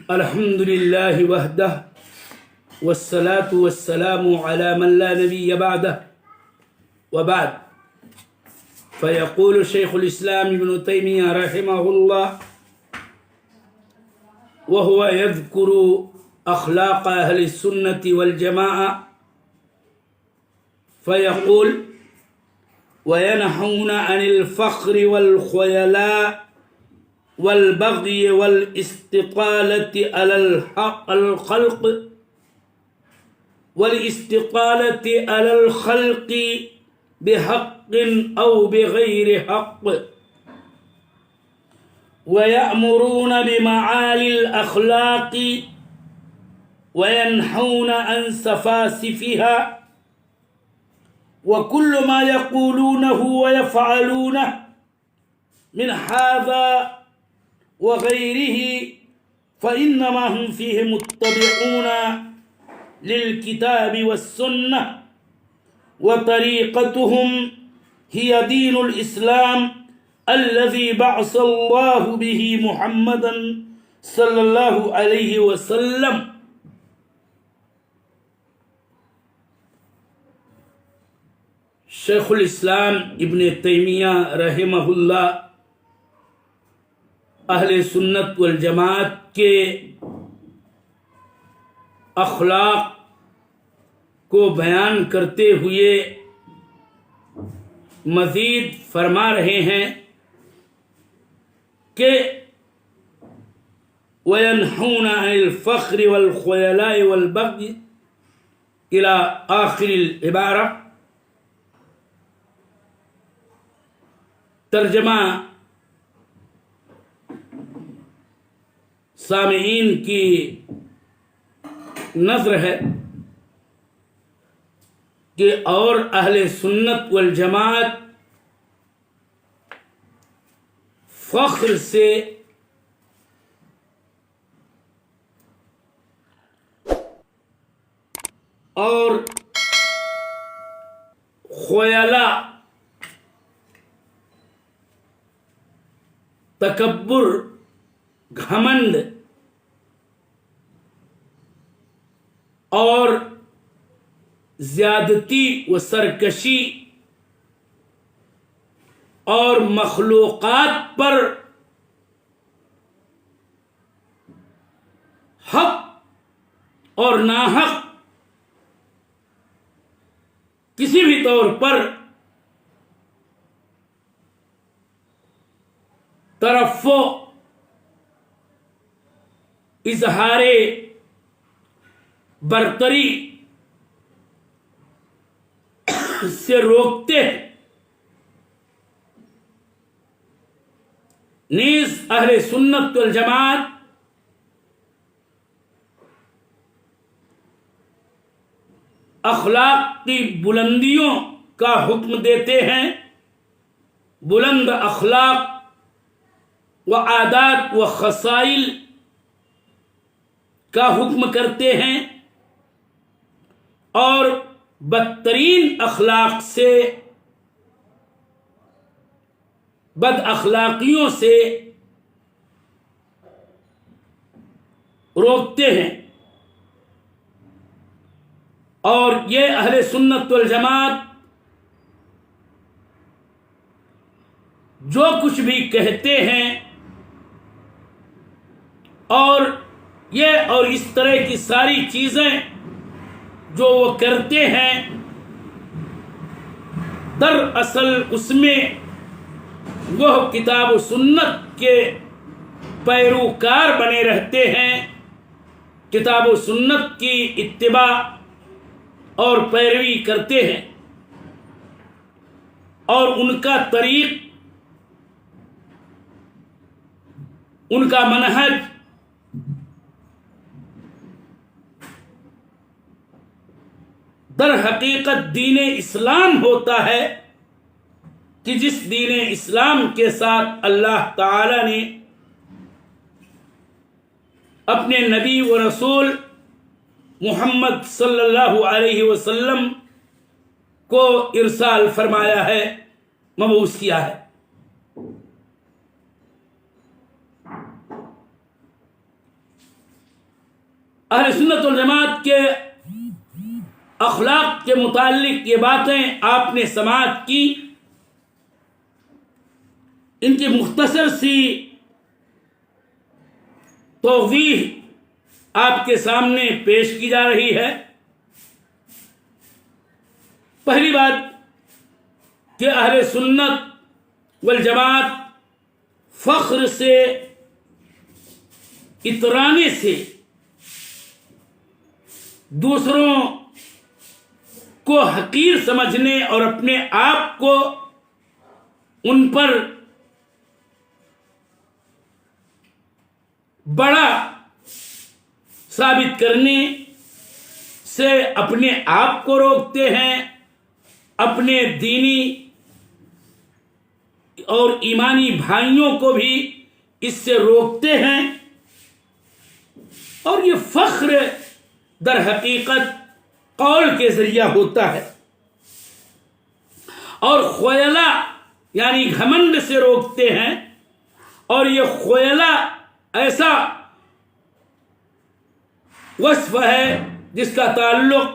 الحمد لله وحده والصلاة والسلام على من لا نبي بعده وبعد. فيقول شيخ الإسلام ابن تيمية رحمه الله وهو يذكر أخلاق أهل السنة والجماعة فيقول: وينهون عن الفخر والخيلاء والبغي والاستطالة على الخلق بحق أو بغير حق، ويأمرون بمعالي الأخلاق وينهون عن سفاسفها، وكل ما يقولونه ويفعلونه من هذا وغيره فإنما هم فيه متبعون للكتاب والسنة، وطريقتهم هي دين الإسلام الذي بعث الله به محمدا صلى الله عليه وسلم. شیخ الاسلام ابن تیمیہ رحمہ اللہ اہل سنت والجماعت کے اخلاق کو بیان کرتے ہوئے مزید فرما رہے ہیں کہ وَيَنْهُونَ عَنِ الْفَخْرِ وَالْخُيَلَاءِ وَالْبَغْيِ إِلَى آخر العبارہ. ترجمہ سامعین کی نظر ہے کہ اور اہل سنت والجماعت فخر سے اور خیالہ تکبر گھمنڈ اور زیادتی و سرکشی اور مخلوقات پر حق اور ناحق کسی بھی طور پر ترفع اظہار برتری سے روکتے ہیں. نیز اہل سنت والجماعت اخلاق کی بلندیوں کا حکم دیتے ہیں، بلند اخلاق و عادات و خصائل کا حکم کرتے ہیں، اور بدترین اخلاق سے، بد اخلاقیوں سے روکتے ہیں. اور یہ اہل سنت والجماعت جو کچھ بھی کہتے ہیں اور یہ اور اس طرح کی ساری چیزیں جو وہ کرتے ہیں، دراصل اس میں وہ کتاب و سنت کے پیروکار بنے رہتے ہیں، کتاب و سنت کی اتباع اور پیروی کرتے ہیں، اور ان کا طریق، ان کا منہج در حقیقت دین اسلام ہوتا ہے، کہ جس دین اسلام کے ساتھ اللہ تعالی نے اپنے نبی و رسول محمد صلی اللہ علیہ وسلم کو ارسال فرمایا ہے، مبعوث کیا ہے. اہل سنت والجماعت کے اخلاق کے متعلق یہ باتیں آپ نے سماعت کی، ان کی مختصر سی توضیح آپ کے سامنے پیش کی جا رہی ہے۔ پہلی بات کہ اہل سنت والجماعت فخر سے، اترانے سے، دوسروں کو حقیر سمجھنے اور اپنے آپ کو ان پر بڑا ثابت کرنے سے اپنے آپ کو روکتے ہیں، اپنے دینی اور ایمانی بھائیوں کو بھی اس سے روکتے ہیں، اور یہ فخر در حقیقت قول کے ذریعہ ہوتا ہے، اور خیلہ یعنی گھمنڈ سے روکتے ہیں، اور یہ خیلہ ایسا وصف ہے جس کا تعلق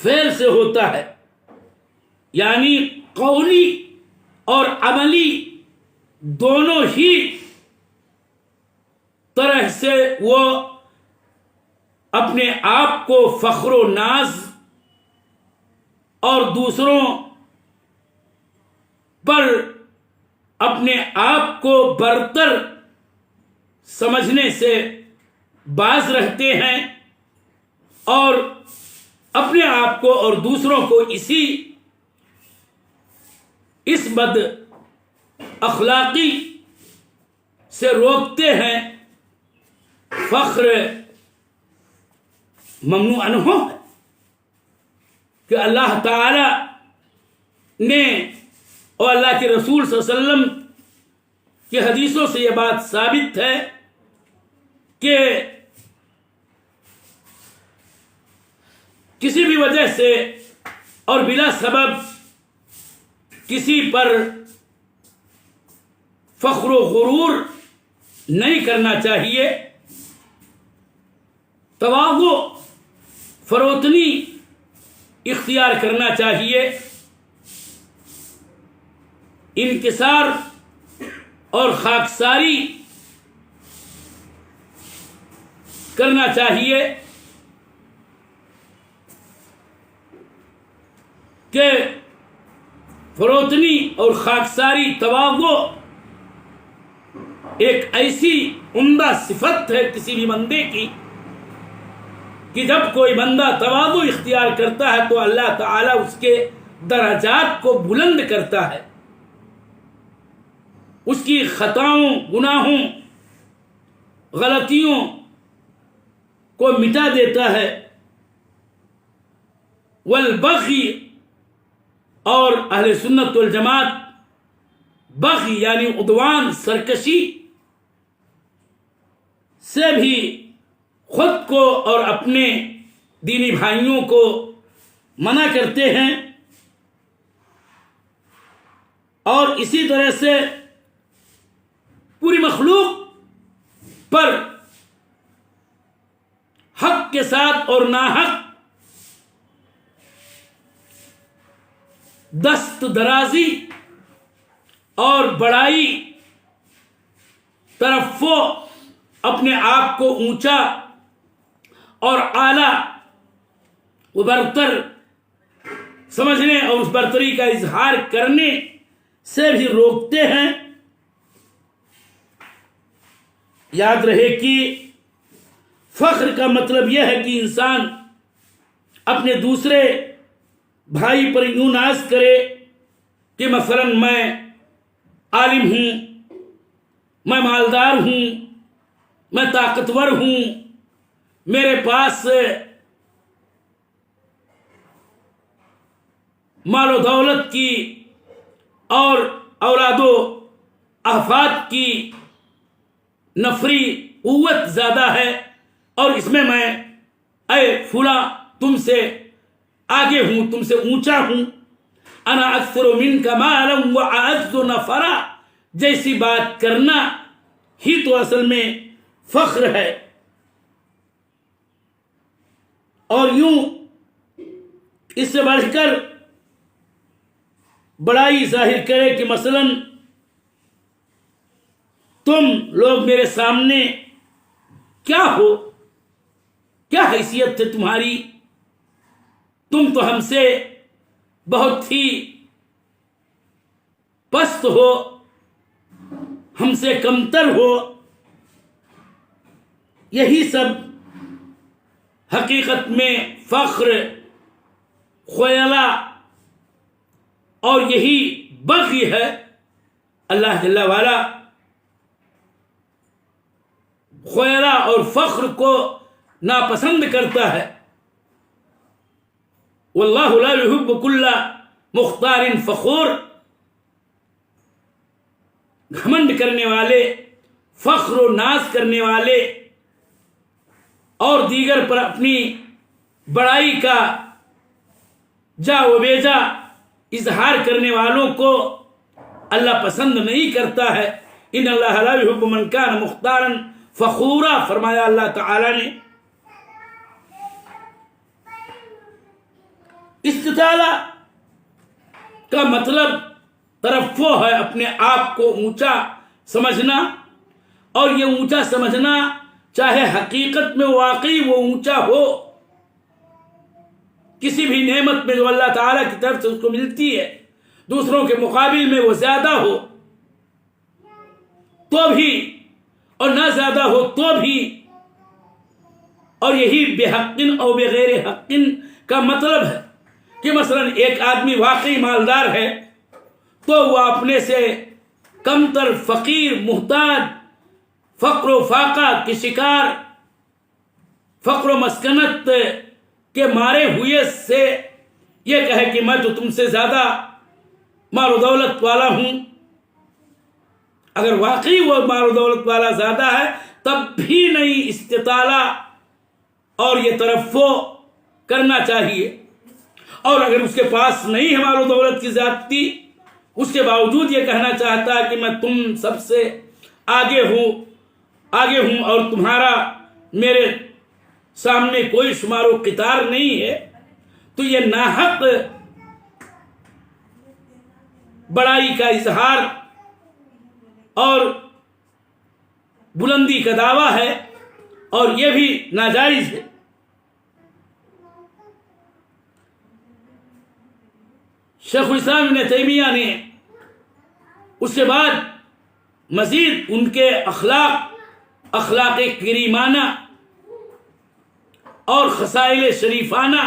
فعل سے ہوتا ہے، یعنی قولی اور عملی دونوں ہی طرح سے وہ اپنے آپ کو فخر و ناز اور دوسروں پر اپنے آپ کو برتر سمجھنے سے باز رہتے ہیں، اور اپنے آپ کو اور دوسروں کو اس بد اخلاقی سے روکتے ہیں۔ فخر ممنوع عنہ ہے کہ اللہ تعالی نے اور اللہ کے رسول صلی اللہ علیہ وسلم کی حدیثوں سے یہ بات ثابت ہے کہ کسی بھی وجہ سے اور بلا سبب کسی پر فخر و غرور نہیں کرنا چاہیے، تواضع فروتنی اختیار کرنا چاہیے، انکسار اور خاکساری کرنا چاہیے کہ فروتنی اور خاکساری تواضع ایک ایسی عمدہ صفت ہے کسی بھی بندے کی کہ جب کوئی بندہ تواضع اختیار کرتا ہے تو اللہ تعالیٰ اس کے درجات کو بلند کرتا ہے، اس کی خطاؤں، گناہوں، غلطیوں کو مٹا دیتا ہے۔ والبغی، اور اہل سنت والجماعت بغی یعنی عدوان، سرکشی سے بھی خود کو اور اپنے دینی بھائیوں کو منع کرتے ہیں، اور اسی طرح سے پوری مخلوق پر حق کے ساتھ اور ناحق دست درازی اور بڑائی، ترفع، اپنے آپ کو اونچا اور اعلیٰ و برتر سمجھنے اور اس برتری کا اظہار کرنے سے بھی روکتے ہیں۔ یاد رہے کہ فخر کا مطلب یہ ہے کہ انسان اپنے دوسرے بھائی پر یوں ناز کرے کہ مثلا میں عالم ہوں، میں مالدار ہوں، میں طاقتور ہوں، میرے پاس مال و دولت کی اور اولاد و احفاد کی نفری قوت زیادہ ہے، اور اس میں اے فلاں تم سے آگے ہوں، تم سے اونچا ہوں، انا اکثر منک مالا واعز نفرا جیسی بات کرنا ہی تو اصل میں فخر ہے۔ اور یوں اس سے بڑھ کر بڑائی ظاہر کرے کہ مثلا تم لوگ میرے سامنے کیا ہو، کیا حیثیت ہے تمہاری، تم تو ہم سے بہت ہی پست ہو، ہم سے کمتر ہو. یہی سب حقیقت میں فخر، خیلہ اور یہی بغی ہے. اللہ جل وعلا خیلہ اور فخر کو ناپسند کرتا ہے. واللہ لا يحب كل مختار فخور. گھمنڈ کرنے والے، فخر و ناز کرنے والے اور دیگر پر اپنی بڑائی کا جا و بیجا اظہار کرنے والوں کو اللہ پسند نہیں کرتا ہے. ان اللہ لا يحب من كان مختارا فخورا، فرمایا اللہ تعالی نے. استطالہ کا مطلب ترفع ہے، اپنے آپ کو اونچا سمجھنا. اور یہ اونچا سمجھنا چاہے حقیقت میں واقعی وہ اونچا ہو، کسی بھی نعمت میں جو اللہ تعالیٰ کی طرف سے اس کو ملتی ہے دوسروں کے مقابل میں وہ زیادہ ہو تو بھی، اور نہ زیادہ ہو تو بھی. اور یہی بے حقن اور بغیر حقن کا مطلب ہے کہ مثلا ایک آدمی واقعی مالدار ہے تو وہ اپنے سے کمتر، فقیر، محتاج، فقر و فاقہ کے شکار، فقر و مسکنت کے مارے ہوئے سے یہ کہے کہ میں تو تم سے زیادہ مال و دولت والا ہوں. اگر واقعی وہ مال و دولت والا زیادہ ہے تب بھی نہیں استطالہ اور یہ ترفع کرنا چاہیے. اور اگر اس کے پاس نہیں ہے مال و دولت کی زیادتی، اس کے باوجود یہ کہنا چاہتا ہے کہ میں تم سب سے آگے ہوں اور تمہارا میرے سامنے کوئی شمار و قطار نہیں ہے، تو یہ ناحق بڑائی کا اظہار اور بلندی کا دعویٰ ہے، اور یہ بھی ناجائز ہے. شیخ الاسلام ابن تیمیہ نے اس کے بعد مزید ان کے اخلاق کریمانہ اور خصائل شریفانہ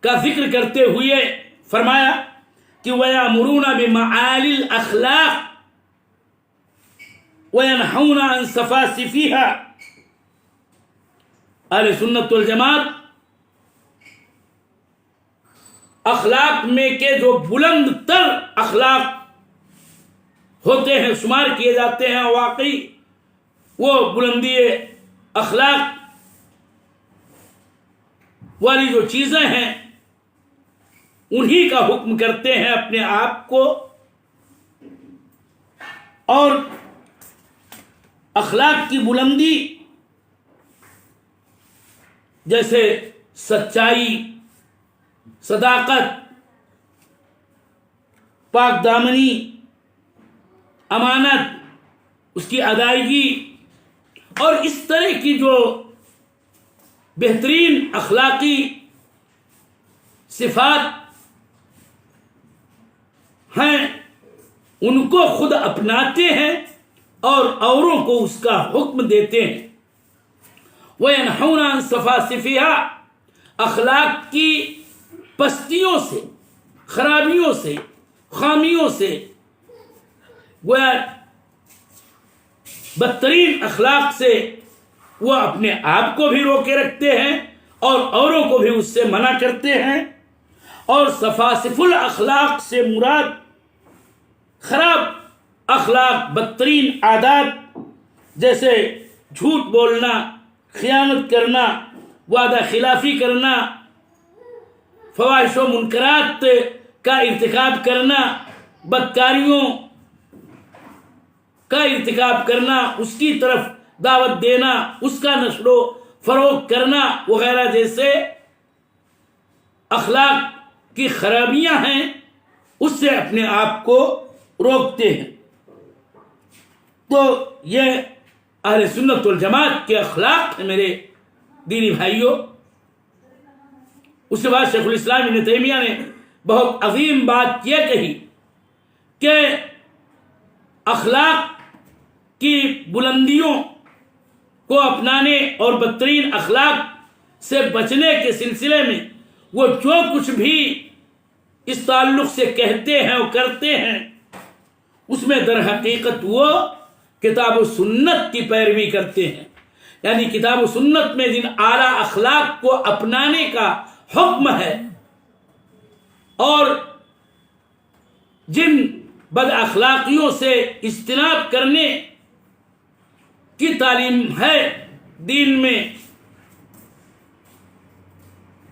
کا ذکر کرتے ہوئے فرمایا کہ وَيَأْمُرُونَ بِمَعَالِي الْأَخْلَاقِ وَيَنْهَوْنَ عَنْ سَفَاسِفِهَا. اہل سنت والجماعت اخلاق میں کے جو بلند تر اخلاق ہوتے ہیں، شمار کیے جاتے ہیں، واقعی وہ بلندی اخلاق والی جو چیزیں ہیں انہی کا حکم کرتے ہیں اپنے آپ کو. اور اخلاق کی بلندی جیسے سچائی، صداقت، پاک دامنی، امانت، اس کی ادائیگی اور اس طرح کی جو بہترین اخلاقی صفات ہیں ان کو خود اپناتے ہیں اور اوروں کو اس کا حکم دیتے ہیں. وَيَنْحَوْنَ عَنْ سَفَاسِفِهَا، اخلاق کی پستیوں سے، خرابیوں سے، خامیوں سے، وہ بدترین اخلاق سے وہ اپنے آپ کو بھی روکے رکھتے ہیں اور اوروں کو بھی اس سے منع کرتے ہیں. اور سفاسف الاخلاق سے مراد خراب اخلاق، بدترین عادات جیسے جھوٹ بولنا، خیانت کرنا، وعدہ خلافی کرنا، فواحش و منکرات کا ارتکاب کرنا، بدکاریوں کا ارتکاب کرنا، اس کی طرف دعوت دینا، اس کا نشر و فروغ کرنا وغیرہ جیسے اخلاق کی خرابیاں ہیں اس سے اپنے آپ کو روکتے ہیں۔ تو یہ اہل سنت والجماعت کے اخلاق ہیں میرے دینی بھائیوں۔ اس کے بعد شیخ الاسلام ابن تیمیہ نے بہت عظیم بات یہ کہی کہ اخلاق کی بلندیوں کو اپنانے اور بدترین اخلاق سے بچنے کے سلسلے میں وہ جو کچھ بھی اس تعلق سے کہتے ہیں اور کرتے ہیں اس میں در حقیقت وہ کتاب و سنت کی پیروی کرتے ہیں، یعنی کتاب و سنت میں جن اعلیٰ اخلاق کو اپنانے کا حکم ہے اور جن بد اخلاقیوں سے اجتناب کرنے کی تعلیم ہے دین میں،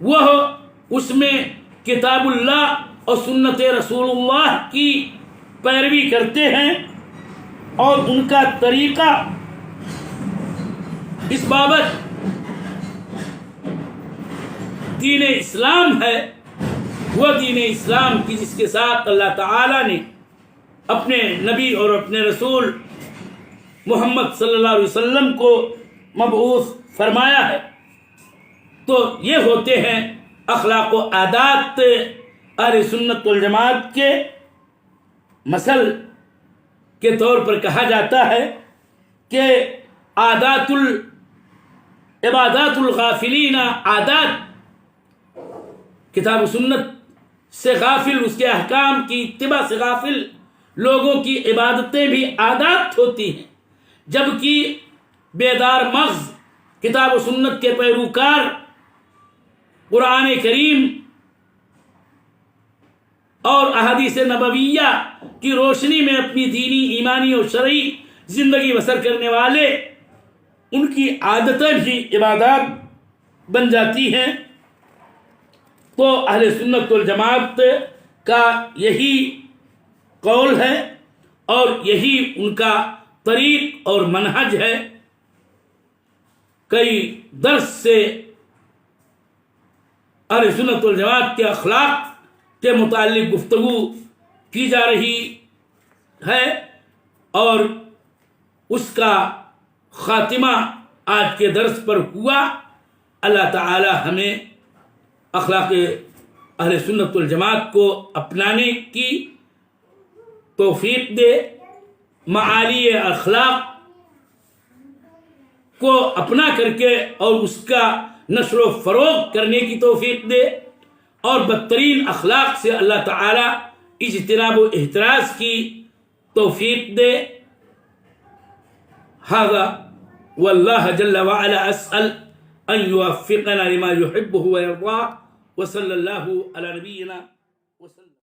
وہ اس میں کتاب اللہ اور سنت رسول اللہ کی پیروی کرتے ہیں اور ان کا طریقہ اس بابت دین اسلام ہے، وہ دین اسلام کی جس کے ساتھ اللہ تعالیٰ نے اپنے نبی اور اپنے رسول محمد صلی اللہ علیہ وسلم کو مبعوث فرمایا ہے۔ تو یہ ہوتے ہیں اخلاق و عادات اہل سنت والجماعت کے۔ مثل کے طور پر کہا جاتا ہے کہ عبادات الغافلین، عادات کتاب و سنت سے غافل، اس کے احکام کی اتباع سے غافل لوگوں کی عبادتیں بھی عادات ہوتی ہیں، جبکہ بیدار مغز کتاب و سنت کے پیروکار قرآن کریم اور احادیث نبویہ کی روشنی میں اپنی دینی، ایمانی اور شرعی زندگی بسر کرنے والے، ان کی عادتیں بھی عبادات بن جاتی ہیں۔ تو اہل سنت والجماعت کا یہی قول ہے اور یہی ان کا طریق اور منہج ہے۔ کئی درس سے اہل سنت والجماعت کے اخلاق کے متعلق گفتگو کی جا رہی ہے اور اس کا خاتمہ آج کے درس پر ہوا۔ اللہ تعالی ہمیں اخلاق اہل سنت والجماعت کو اپنانے کی توفیق دے، معالی اخلاق کو اپنا کر کے اور اس کا نشر و فروغ کرنے کی توفیق دے، اور بدترین اخلاق سے اللہ تعالی اجتناب و احتراز کی توفیق دے۔ هذا والله جل وعلا أسأل أن يوفقنا لما يحبه ويرضاه، وصلى الله على نبينا